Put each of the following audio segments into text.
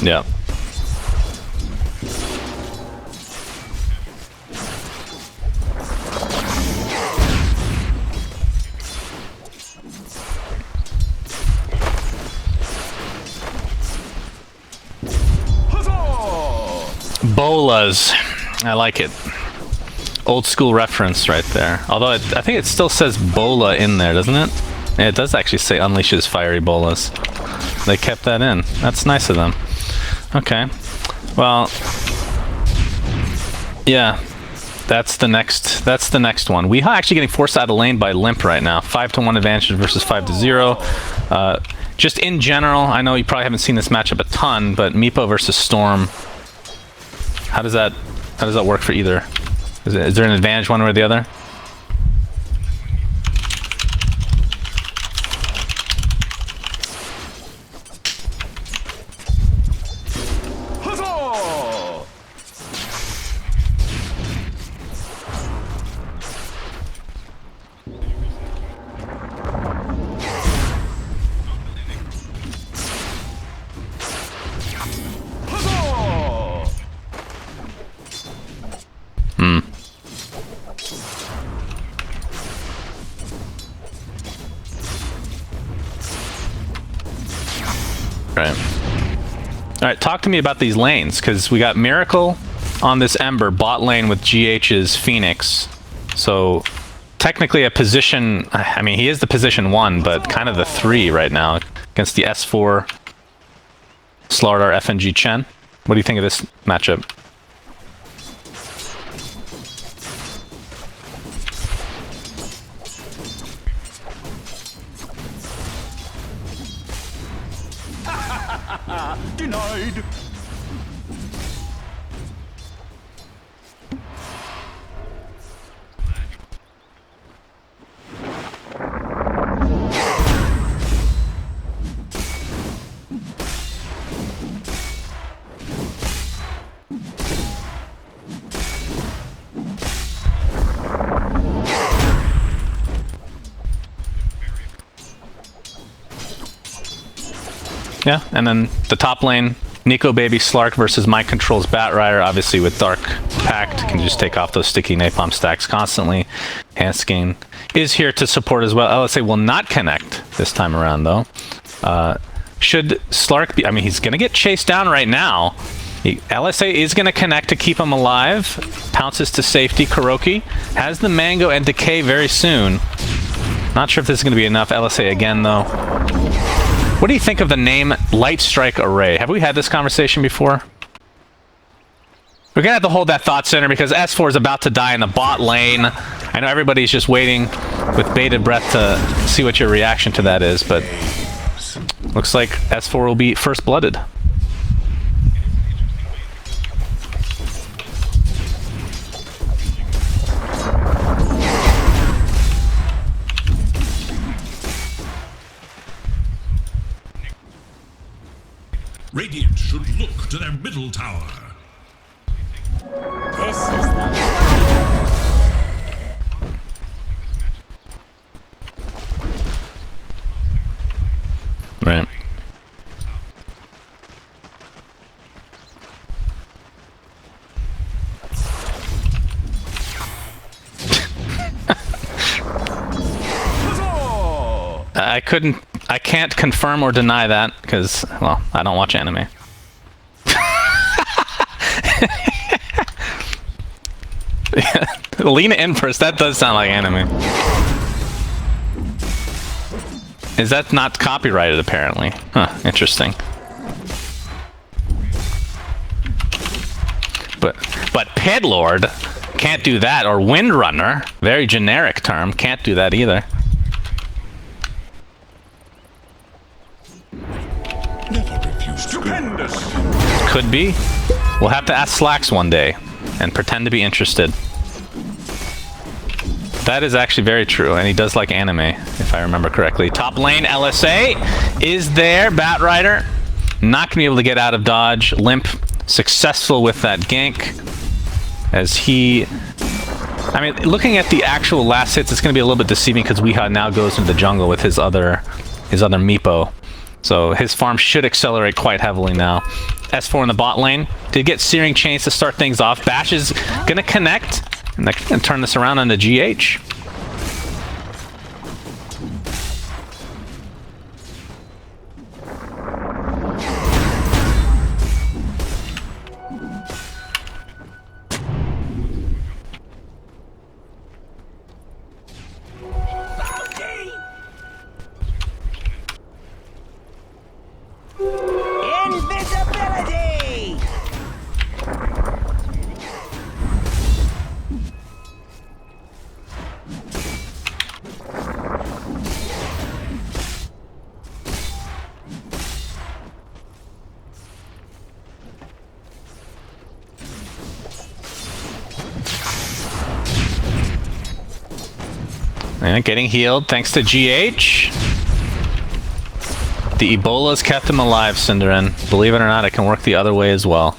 Yeah. Bolas. I like it. Old school reference right there. Although I think it still says bola in there, doesn't it? Yeah, it does actually say unleashes fiery bolas. They kept that in. That's nice of them. Okay. Well, yeah. That's the next one. We are actually getting forced out of lane by Limp right now. 5-1 advantage versus 5-0. Just in general, I know you probably haven't seen this matchup a ton, but MEEPO versus Storm. How does that work for either? Is there an advantage one way or the other? Right. Alright, talk to me about these lanes, because we got Miracle on this Ember, bot lane with GH's Phoenix. So, technically a position... I mean, he is the position 1, but kind of the 3 right now against the S4 Slardar FNG Chen. What do you think of this matchup? Denied. Yeah, and then the top lane, Nico Baby Slark versus Mind Control's Batrider, obviously with Dark Pact, can just take off those sticky napalm stacks constantly. Hanskin is here to support as well. LSA will not connect this time around, though. Should Slark be... I mean, he's going to get chased down right now. LSA is going to connect to keep him alive. Pounces to safety. Kuroki has the Mango and Decay very soon. Not sure if this is going to be enough. LSA again, though. What do you think of the name Light Strike Array? Have we had this conversation before? We're gonna have to hold that thought center because S4 is about to die in the bot lane. I know everybody's just waiting with bated breath to see what your reaction to that is, but looks like S4 will be first blooded. Radiant should look to their middle tower. This is the Right. I can't confirm or deny that because, well, I don't watch anime. Lena Inverse, that does sound like anime. Is that not copyrighted, apparently? Huh, interesting. But Pedlord can't do that, or Windrunner, very generic term, can't do that either. Stupendous. Could be. We'll have to ask Slacks one day and pretend to be interested. That is actually very true, and he does like anime, if I remember correctly. Top lane, LSA is there. Batrider not going to be able to get out of dodge. Limp successful with that gank as he... I mean, looking at the actual last hits, it's going to be a little bit deceiving because Weeha now goes into the jungle with his other MEEPO. So his farm should accelerate quite heavily now. S4 in the bot lane. Did get Searing Chains to start things off. Bash is going to connect and turn this around onto GH. Invisibility! And getting healed thanks to GH. The Ebola's kept him alive, SyndereN. Believe it or not, it can work the other way as well.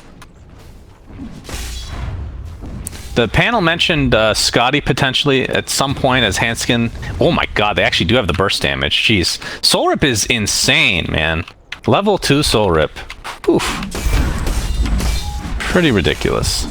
The panel mentioned Scotty potentially at some point as Hanskin. Oh my god, they actually do have the burst damage. Jeez. Soul Rip is insane, man. Level 2 Soul Rip. Oof. Pretty ridiculous.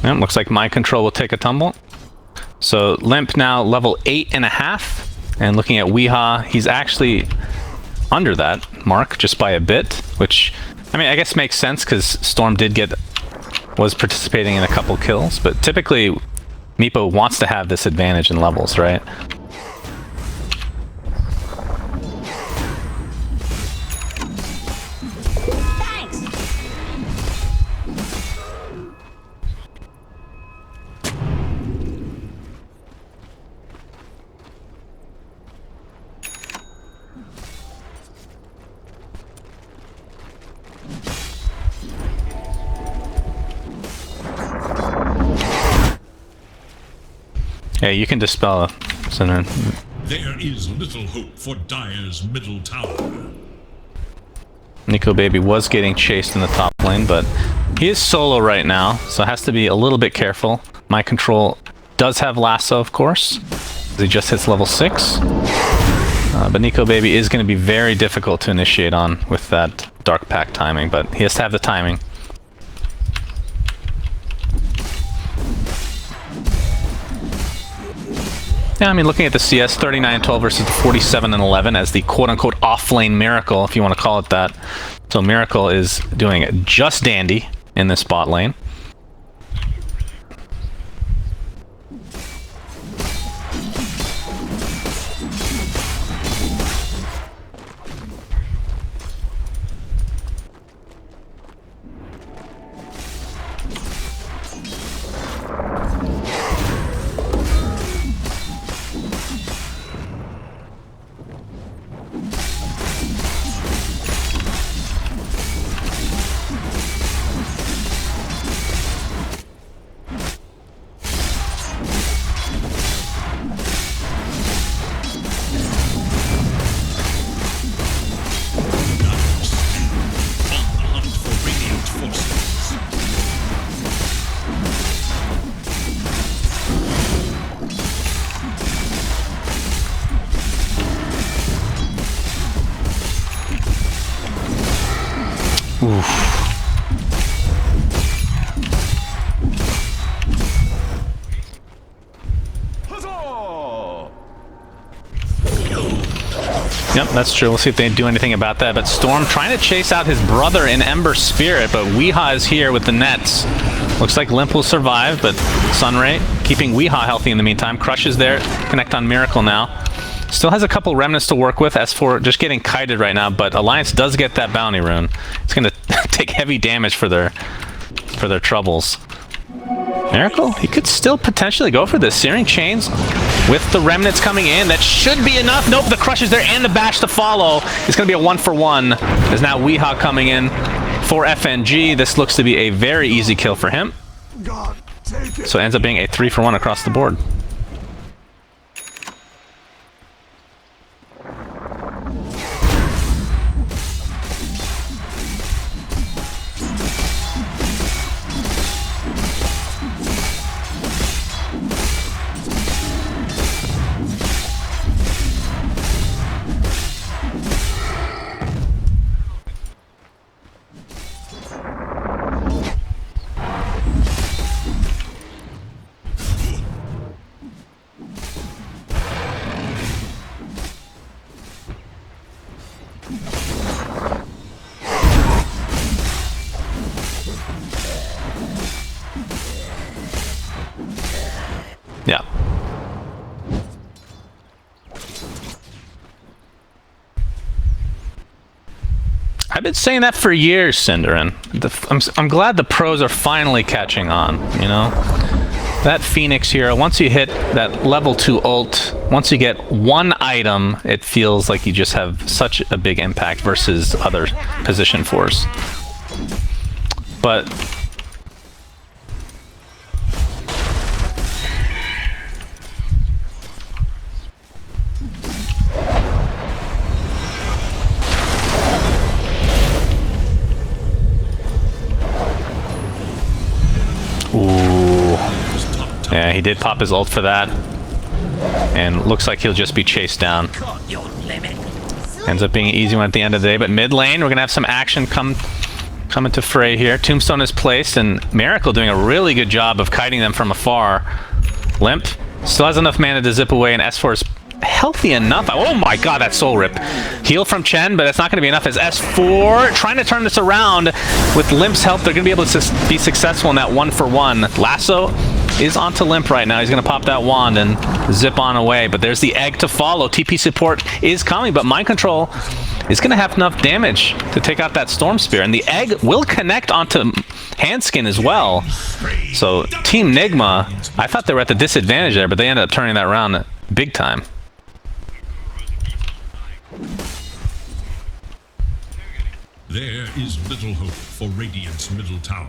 Yep, looks like Mind Control will take a tumble. So Limp now level 8.5, and looking at Weehaw, he's actually under that mark just by a bit, which I mean I guess makes sense because Storm was participating in a couple kills, but typically Meepo wants to have this advantage in levels, right? Yeah, you can dispel SyndereN. There is little hope for Dire's middle tower. Nico Baby was getting chased in the top lane, but he is solo right now, so has to be a little bit careful. My Control does have Lasso, of course. He just hits level 6. But Nico Baby is going to be very difficult to initiate on with that Dark Pact timing, but he has to have the timing. Yeah, I mean, looking at the CS, 39-12 versus the 47-11 as the quote-unquote off-lane miracle, if you want to call it that. So Miracle is doing it just dandy in this bot lane. Oof. Yep, that's true. We'll see if they do anything about that. But Storm trying to chase out his brother in Ember Spirit, but Weehaw is here with the nets. Looks like Limp will survive, but Sunray keeping Weehaw healthy in the meantime. Crush is there. Connect on Miracle now. Still has a couple remnants to work with. S4 just getting kited right now, but Alliance does get that bounty rune. It's going to take heavy damage for their troubles. Miracle, he could still potentially go for this. Searing Chains with the remnants coming in. That should be enough. Nope, the Crush is there and the bash to follow. It's going to be a 1-for-1. There's now Weehaw coming in for FNG. This looks to be a very easy kill for him. So it ends up being a 3-for-1 across the board. Yeah. I've been saying that for years, SyndereN. I'm glad the pros are finally catching on, you know? That Phoenix here, once you hit that level 2 ult, once you get one item, it feels like you just have such a big impact versus other position 4s. But ooh. Yeah, he did pop his ult for that. And looks like he'll just be chased down. Ends up being an easy one at the end of the day. But mid lane, we're going to have some action come into fray here. Tombstone is placed, and Miracle doing a really good job of kiting them from afar. Limp still has enough mana to zip away, and S4 is healthy enough. Oh my god, that soul rip. Heal from Chen, but that's not going to be enough as S4 trying to turn this around. With Limp's help, they're going to be able to be successful in that 1-for-1. Lasso is onto Limp right now. He's going to pop that wand and zip on away, but there's the egg to follow. TP support is coming, but Mind Control is going to have enough damage to take out that Storm Spear, and the egg will connect onto Handskin as well. So Team Nigma, I thought they were at the disadvantage there, but they ended up turning that around big time. There is little hope for Radiant's middle tower.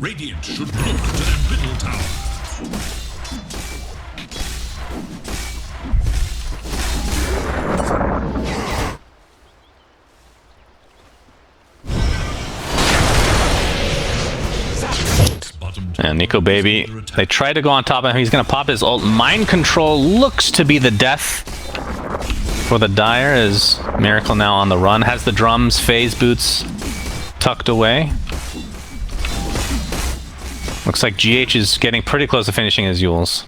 Radiant should look to their middle tower. And Nico Baby, they tried to go on top of him. He's going to pop his ult. Mind Control looks to be the death for the Dire, as Miracle now on the run. Has the drums, phase boots tucked away. Looks like GH is getting pretty close to finishing his Yules.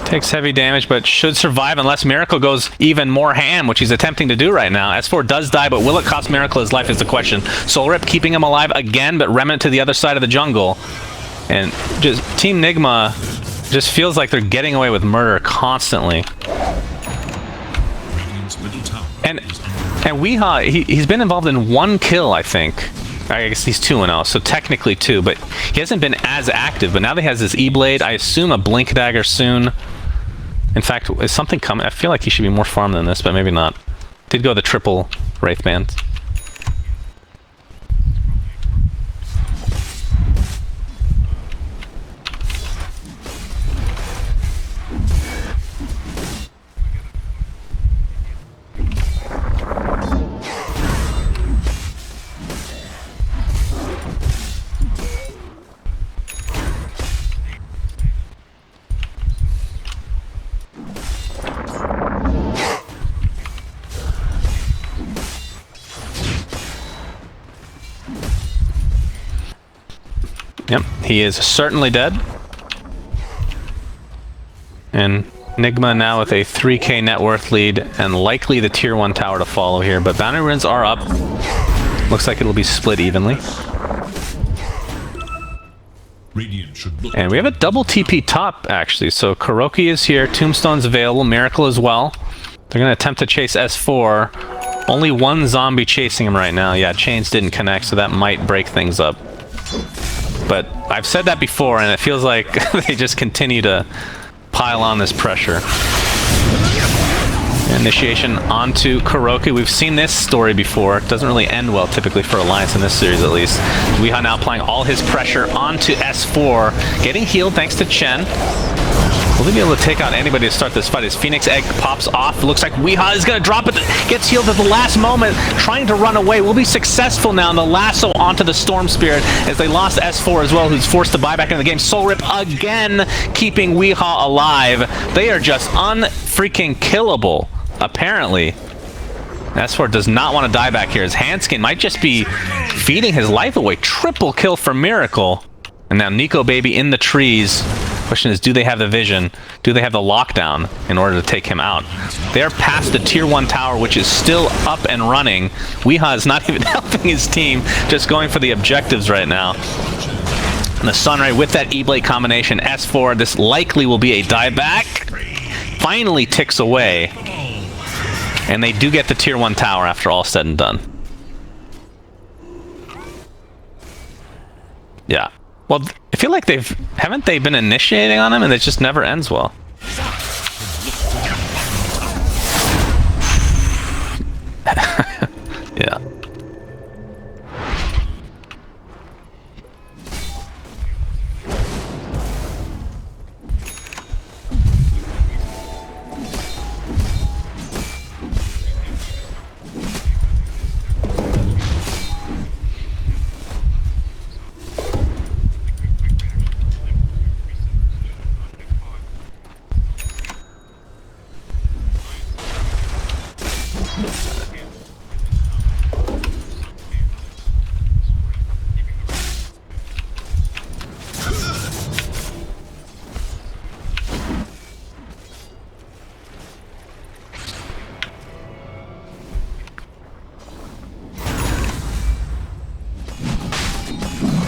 Takes heavy damage, but should survive unless Miracle goes even more ham, which he's attempting to do right now. S4 does die, but will it cost Miracle his life is the question. Soul Rip keeping him alive again, but Remnant to the other side of the jungle. And just Team Nigma just feels like they're getting away with murder constantly. And Weehaw, he's been involved in 1 kill, I think. I guess he's 2-0, so technically 2, but he hasn't been as active. But now that he has this E-Blade, I assume a Blink Dagger soon. In fact, is something coming? I feel like he should be more farmed than this, but maybe not. Did go the triple Wraithband. Yep, he is certainly dead. And Nigma now with a 3k net worth lead, and likely the tier 1 tower to follow here, but bounty runes are up. Looks like it'll be split evenly. And we have a double TP top, actually. So Kuroki is here, Tombstone's available, Miracle as well. They're going to attempt to chase S4. Only 1 zombie chasing him right now. Yeah, chains didn't connect, so that might break things up. But I've said that before, and it feels like they just continue to pile on this pressure. Initiation onto Kuroki. We've seen this story before. It doesn't really end well, typically, for Alliance in this series, at least. Weeha now applying all his pressure onto S4. Getting healed thanks to Chen. Will he be able to take out anybody to start this fight? His Phoenix Egg pops off. Looks like Weeha is going to drop it. Gets healed at the last moment, trying to run away. Will be successful now in the lasso onto the Storm Spirit, as they lost S4 as well, who's forced to buy back into the game. Soul Rip again, keeping Weeha alive. They are just unfreaking killable, apparently. S4 does not want to die back here, as Handskin might just be feeding his life away. Triple kill for Miracle. And now Nico Baby in the trees. Question is, do they have the vision? Do they have the lockdown in order to take him out? They're past the tier 1 tower, which is still up and running. Weeha is not even helping his team, just going for the objectives right now. And the Sunray with that E-Blade combination, S4, this likely will be a dieback. Finally ticks away. And they do get the tier 1 tower after all said and done. Yeah. Well, I feel like haven't they been initiating on him, and it just never ends well. Yeah.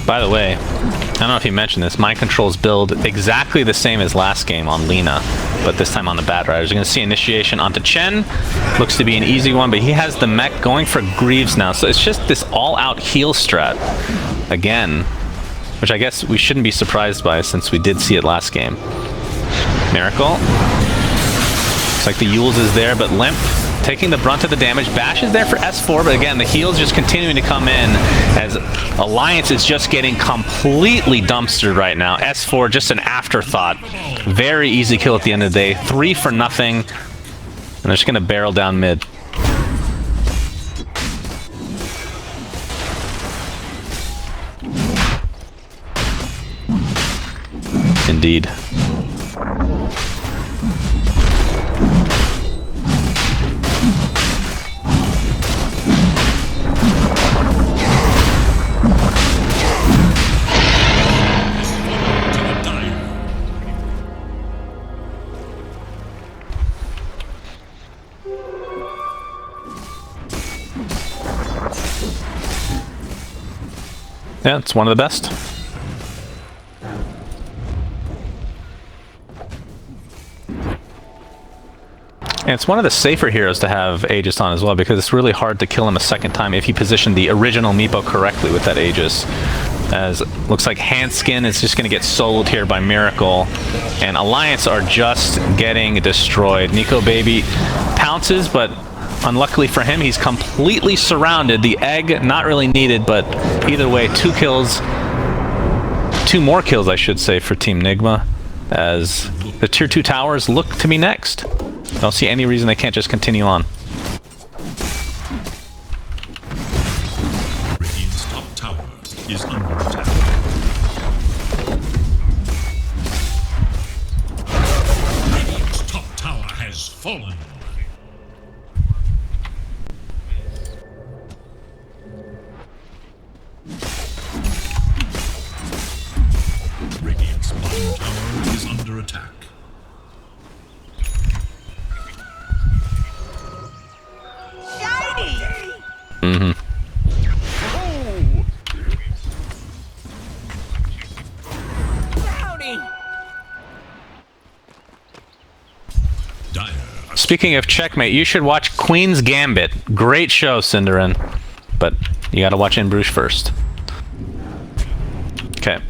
By the way, I don't know if you mentioned this, Mind Control's build exactly the same as last game on Lina, but this time on the Bat Riders. You're going to see initiation onto Chen. Looks to be an easy one, but he has the mech going for Greaves now, so it's just this all-out heal strat again, which I guess we shouldn't be surprised by since we did see it last game. Miracle. Looks like the Yules is there, but Limp taking the brunt of the damage. Bash is there for S4, but again, the heals just continuing to come in as Alliance is just getting completely dumpstered right now. S4 just an afterthought. Very easy kill at the end of the day. 3 for nothing. And they're just going to barrel down mid. Indeed. Yeah, it's one of the best. And it's one of the safer heroes to have Aegis on as well, because it's really hard to kill him a second time if you position the original Meepo correctly with that Aegis. As looks like Handskin is just going to get soloed here by Miracle, and Alliance are just getting destroyed. Nico Baby pounces, but unluckily for him, he's completely surrounded. The egg, not really needed, but either way, 2 kills. 2 more kills, I should say, for Team Nigma, as the tier 2 towers look to be next. I don't see any reason they can't just continue on. Radiant's top tower is under attack. Radiant's top tower has fallen. Radiant's bottom tower is under attack. Shiny! Brownie! Dire Speaking of checkmate, you should watch Queen's Gambit. Great show, SyndereN. But you gotta watch In Bruges first. Okay.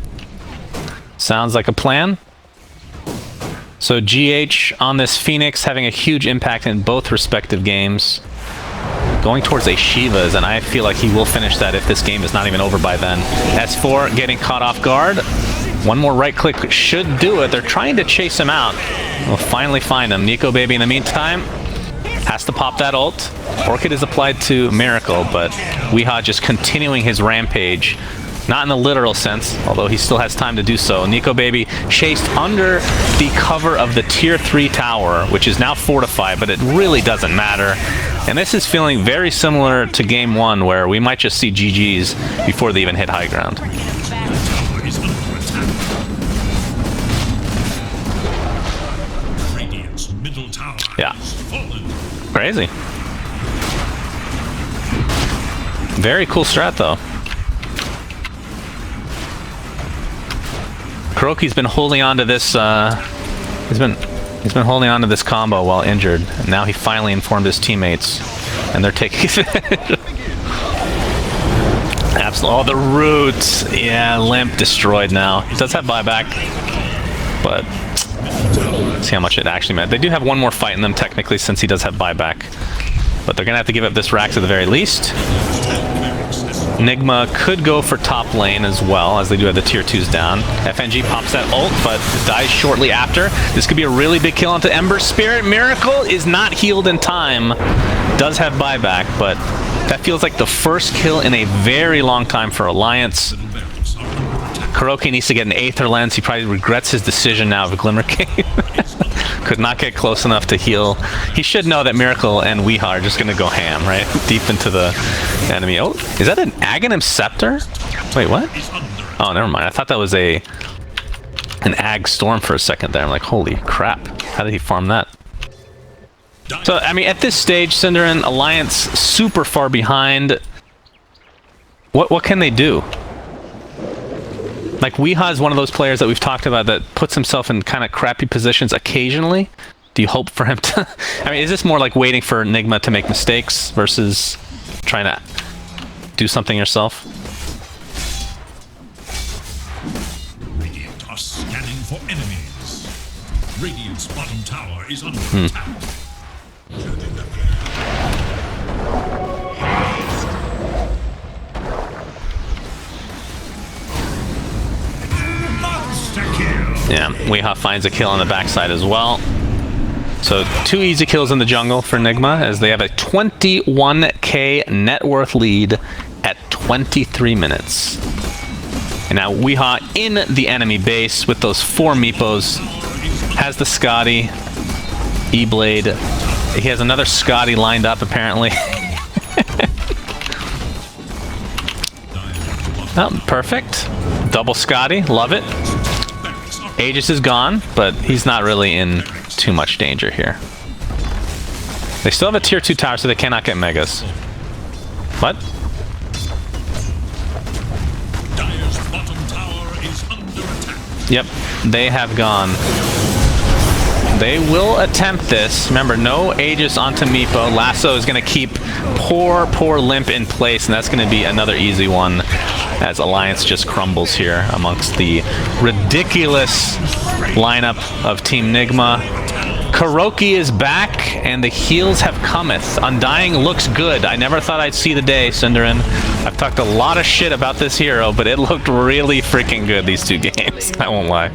Sounds like a plan. So GH on this Phoenix having a huge impact in both respective games. Going towards a Shivas, and I feel like he will finish that if this game is not even over by then. S4 getting caught off guard. One more right click should do it. They're trying to chase him out. We'll finally find him. Nico Baby in the meantime has to pop that ult. Orchid is applied to Miracle, but Weehaw just continuing his rampage. Not in the literal sense, although he still has time to do so. Nico Baby chased under the cover of the tier 3 tower, which is now fortified, but it really doesn't matter. And this is feeling very similar to game 1, where we might just see GG's before they even hit high ground. Yeah. Crazy. Very cool strat, though. Kuroki's been holding on to this, he's been holding on to this combo while injured, and now he finally informed his teammates, and they're taking advantage. Absolutely. Oh, the roots! Yeah, Limp destroyed now. He does have buyback, but let's see how much it actually meant. They do have one more fight in them, technically, since he does have buyback, but they're gonna have to give up this Rax at the very least. Nigma could go for top lane as well, as they do have the tier 2s down. FNG pops that ult, but dies shortly after. This could be a really big kill onto Ember Spirit. Miracle is not healed in time. Does have buyback, but that feels like the first kill in a very long time for Alliance. Kuroki needs to get an Aether Lens. He probably regrets his decision now of a Glimmer King. Could not get close enough to heal. He should know that Miracle and Weehaw are just going to go ham, right? Deep into the enemy. Oh, is that an Aghanim Scepter? Wait, what? Oh, never mind. I thought that was an Ag Storm for a second there. I'm like, holy crap. How did he farm that? So, I mean, at this stage, SyndereN Alliance super far behind. What can they do? Like, Weehaw is one of those players that we've talked about that puts himself in kind of crappy positions occasionally. Do you hope for him to... I mean, is this more like waiting for Nigma to make mistakes versus trying to do something yourself? Radiant are scanning for enemies. Radiant's bottom tower is under attack. Yeah, Weehaw finds a kill on the backside as well. So 2 easy kills in the jungle for Nigma, as they have a 21k net worth lead at 23 minutes. And now Weehaw in the enemy base with those 4 Meepos. Has the Scotty, E-Blade. He has another Scotty lined up apparently. Oh, perfect. Double Scotty, love it. Aegis is gone, but he's not really in too much danger here. They still have a tier 2 tower, so they cannot get megas. What? Dire's bottom tower is under attack. Yep, they have gone. They will attempt this. Remember, no Aegis onto Meepo. Lasso is going to keep poor Limp in place, and that's going to be another easy one as Alliance just crumbles here amongst the ridiculous lineup of Team Nigma. Kuroki is back, and the heals have cometh. Undying looks good. I never thought I'd see the day, SyndereN. I've talked a lot of shit about this hero, but it looked really freaking good these 2 games. I won't lie.